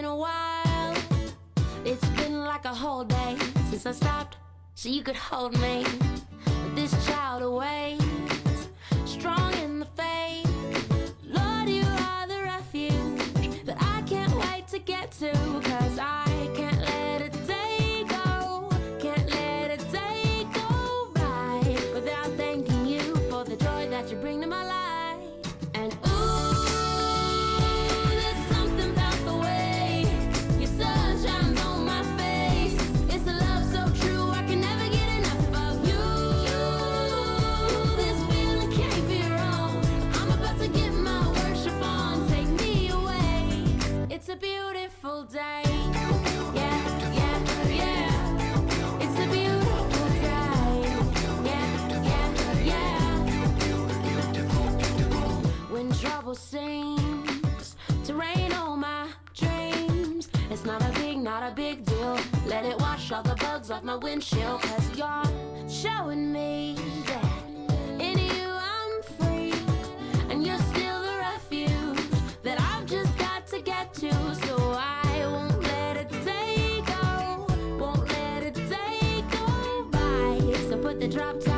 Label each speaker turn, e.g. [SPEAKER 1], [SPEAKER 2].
[SPEAKER 1] a while. It's been like a whole day since I stopped so you could hold me. But this child awaits, strong in the faith. Lord, you are the refuge that I can't wait to get to. Cause I can't let a day go, can't let a day go by without thanking you for the joy that you bring to my life. And there's something about the way your sun shines on my face. It's a love so true, I can never get enough of you. This feeling can't be wrong. I'm about to get my worship on. Take me away. It's a beautiful day. Yeah, yeah, yeah. It's a beautiful day. Yeah, yeah, yeah. When trouble seems to rain on my dreams, it's not a big deal. Let it wash all the bugs off my windshield. Cause you're showing me that in you I'm free. And you're still the refuge that I've just got to get to. So I won't let a day go, won't let a day go by. So put the drop top